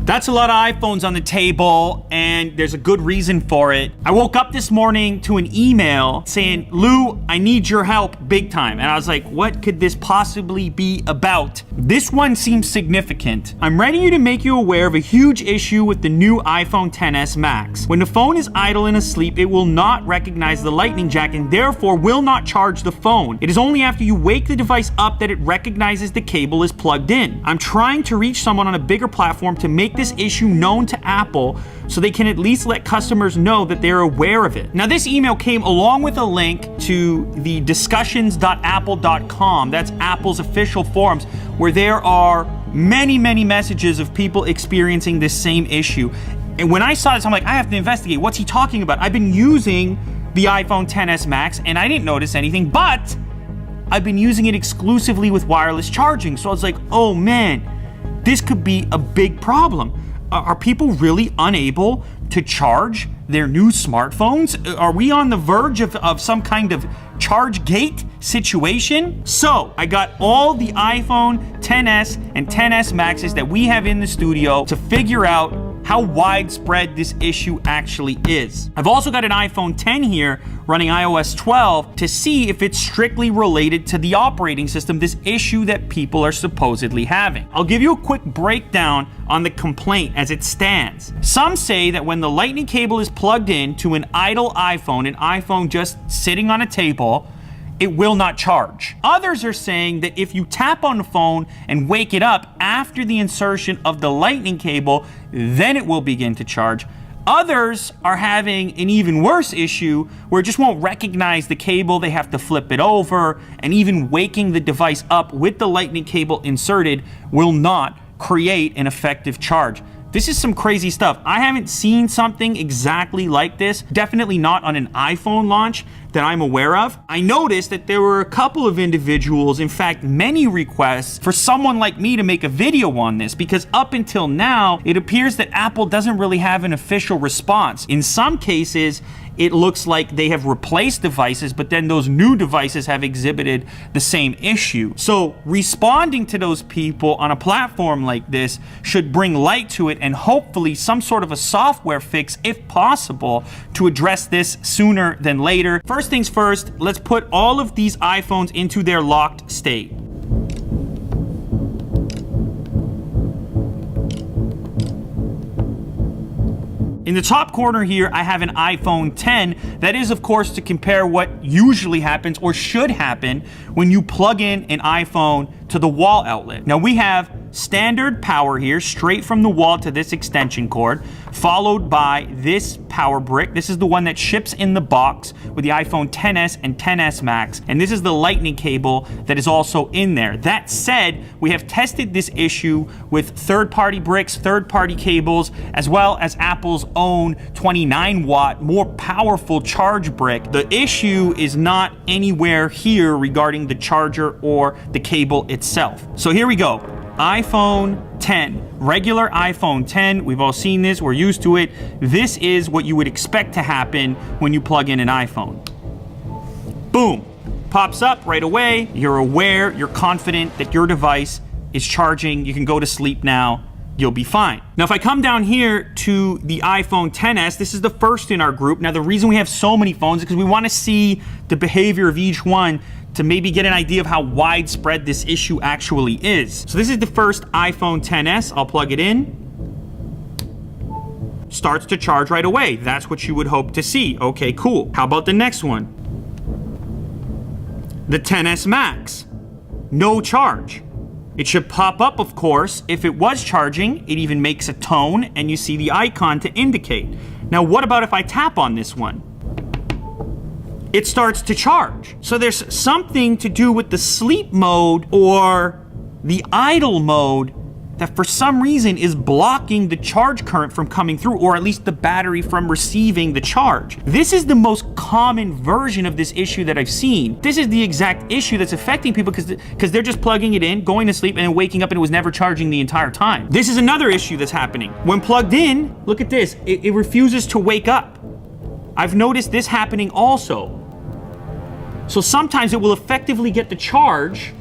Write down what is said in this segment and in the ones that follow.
That's a lot of iPhones on the table, and there's a good reason for it. I woke up this morning to an email saying, Lou, I need your help big time. And I was like, what could this possibly be about? This one seems significant. I'm writing you to make you aware of a huge issue with the new iPhone XS Max. When the phone is idle and asleep, it will not recognize the lightning jack and therefore will not charge the phone. It is only after you wake the device up that it recognizes the cable is plugged in. I'm trying to reach someone on a bigger platform to make this issue known to Apple so they can at least let customers know that they're aware of it. Now, this email came along with a link to the discussions.apple.com. That's Apple's official forums, where there are many messages of people experiencing this same issue. And when I saw this, I'm like, I have to investigate. What's he talking about? I've been using the iPhone XS Max and I didn't notice anything, but I've been using it exclusively with wireless charging. So I was like, oh man, this could be a big problem. Are people really unable to charge their new smartphones? Are we on the verge of some kind of charge gate situation? So I got all the iPhone XS and XS Maxes that we have in the studio to figure out how widespread this issue actually is. I've also got an iPhone X here running iOS 12 to see if it's strictly related to the operating system, this issue that people are supposedly having. I'll give you a quick breakdown on the complaint as it stands. Some say that when the lightning cable is plugged in to an idle iPhone, an iPhone just sitting on a table, it will not charge. Others are saying that if you tap on the phone and wake it up after the insertion of the lightning cable, then it will begin to charge. Others are having an even worse issue where it just won't recognize the cable. They have to flip it over, and even waking the device up with the lightning cable inserted will not create an effective charge. This is some crazy stuff. I haven't seen something exactly like this, definitely not on an iPhone launch that I'm aware of. I noticed that there were a couple of individuals, in fact, many requests for someone like me to make a video on this, because up until now, it appears that Apple doesn't really have an official response. In some cases, it looks like they have replaced devices, but then those new devices have exhibited the same issue. So responding to those people on a platform like this should bring light to it and hopefully some sort of a software fix, if possible, to address this sooner than later. First things first, let's put all of these iPhones into their locked state. In the top corner here, I have an iPhone X. That is, of course, to compare what usually happens or should happen when you plug in an iPhone to the wall outlet. Now, we have standard power here, straight from the wall to this extension cord, followed by this power brick. This is the one that ships in the box with the iPhone XS and XS Max. And this is the lightning cable that is also in there. That said, we have tested this issue with third-party bricks, third-party cables, as well as Apple's own 29-watt, more powerful charge brick. The issue is not anywhere here regarding the charger or the cable itself. So here we go. iPhone X, regular iPhone X. We've all seen this, we're used to it. This is what you would expect to happen when you plug in an iPhone. Boom, pops up right away. You're aware, you're confident that your device is charging. You can go to sleep now, you'll be fine. Now, if I come down here to the iPhone XS, this is the first in our group. Now, the reason we have so many phones is because we want to see the behavior of each one to maybe get an idea of how widespread this issue actually is. So this is the first iPhone XS. I'll plug it in. Starts to charge right away. That's what you would hope to see. Okay, cool. How about the next one? The XS Max. No charge. It should pop up, of course, if it was charging. It even makes a tone, and you see the icon to indicate. Now, what about if I tap on this one? It starts to charge. So there's something to do with the sleep mode or the idle mode that for some reason is blocking the charge current from coming through, or at least the battery from receiving the charge. This is the most common version of this issue that I've seen. This is the exact issue that's affecting people because they're just plugging it in, going to sleep, and then waking up and it was never charging the entire time. This is another issue that's happening. When plugged in, look at this, it refuses to wake up. I've noticed this happening also. So sometimes it will effectively get the charge,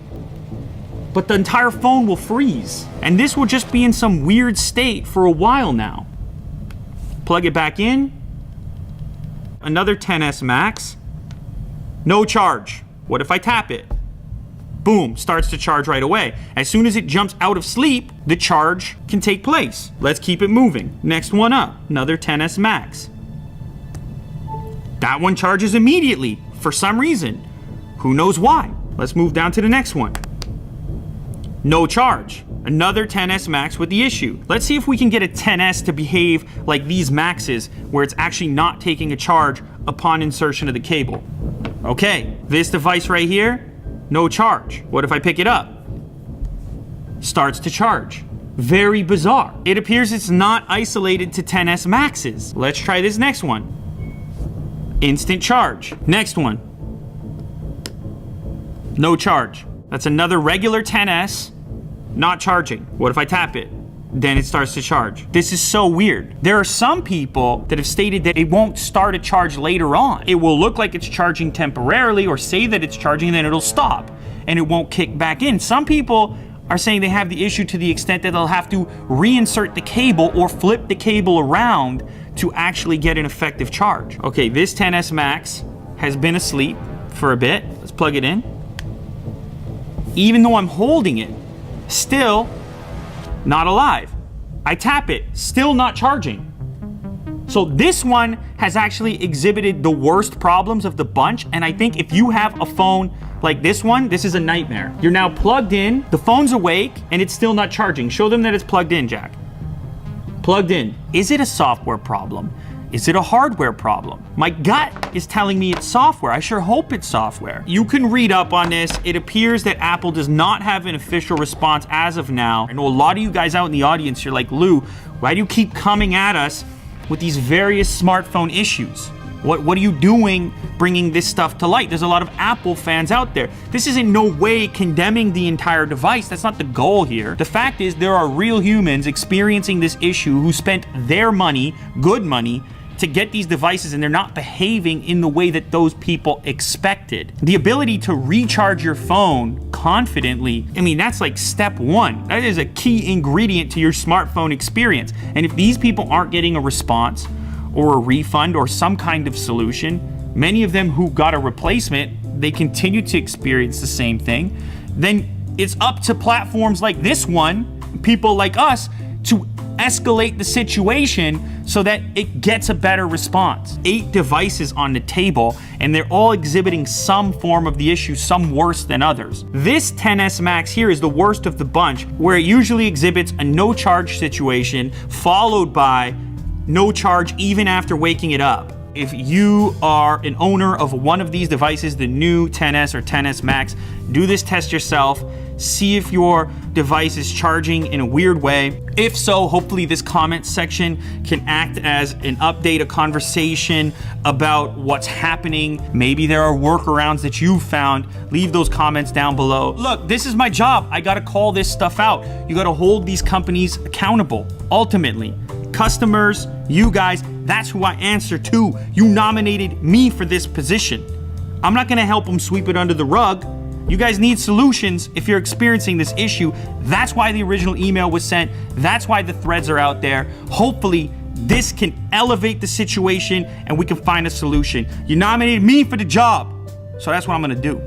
but the entire phone will freeze. And this will just be in some weird state for a while now. Plug it back in. Another XS Max. No charge. What if I tap it? Boom, starts to charge right away. As soon as it jumps out of sleep, the charge can take place. Let's keep it moving. Next one up, another XS Max. That one charges immediately for some reason. Who knows why? Let's move down to the next one. No charge. Another XS Max with the issue. Let's see if we can get a XS to behave like these Maxes, where it's actually not taking a charge upon insertion of the cable. Okay, this device right here, no charge. What if I pick it up? Starts to charge. Very bizarre. It appears it's not isolated to XS Maxes. Let's try this next one. Instant charge. Next one. No charge. That's another regular XS, not charging. What if I tap it? Then it starts to charge. This is so weird. There are some people that have stated that it won't start a charge later on. It will look like it's charging temporarily or say that it's charging and then it'll stop and it won't kick back in. Some people are saying they have the issue to the extent that they'll have to reinsert the cable or flip the cable around to actually get an effective charge. Okay, this XS Max has been asleep for a bit. Let's plug it in. Even though I'm holding it, still not alive. I tap it, still not charging. So this one has actually exhibited the worst problems of the bunch, and I think if you have a phone like this one, this is a nightmare. You're now plugged in, the phone's awake, and it's still not charging. Show them that it's plugged in, Jack. Plugged in. Is it a software problem? Is it a hardware problem? My gut is telling me it's software. I sure hope it's software. You can read up on this. It appears that Apple does not have an official response as of now. I know a lot of you guys out in the audience, you're like, Lou, why do you keep coming at us with these various smartphone issues? What are you doing bringing this stuff to light? There's a lot of Apple fans out there. This is in no way condemning the entire device. That's not the goal here. The fact is there are real humans experiencing this issue who spent their money, good money, to get these devices, and they're not behaving in the way that those people expected. The ability to recharge your phone confidently, I mean, that's like step one. That is a key ingredient to your smartphone experience. And if these people aren't getting a response or a refund or some kind of solution, many of them who got a replacement, they continue to experience the same thing, then it's up to platforms like this one, people like us, to escalate the situation so that it gets a better response. 8 devices on the table, and they're all exhibiting some form of the issue, some worse than others. This XS Max here is the worst of the bunch, where it usually exhibits a no charge situation followed by no charge even after waking it up. If you are an owner of one of these devices, the new XS or XS Max, do this test yourself. See if your device is charging in a weird way. If so, hopefully this comment section can act as an update, a conversation about what's happening. Maybe there are workarounds that you've found. Leave those comments down below. Look, this is my job. I gotta call this stuff out. You gotta hold these companies accountable. Ultimately, customers, you guys, that's who I answer to. You nominated me for this position. I'm not gonna help them sweep it under the rug. You guys need solutions if you're experiencing this issue. That's why the original email was sent. That's why the threads are out there. Hopefully, this can elevate the situation and we can find a solution. You nominated me for the job, so that's what I'm gonna do.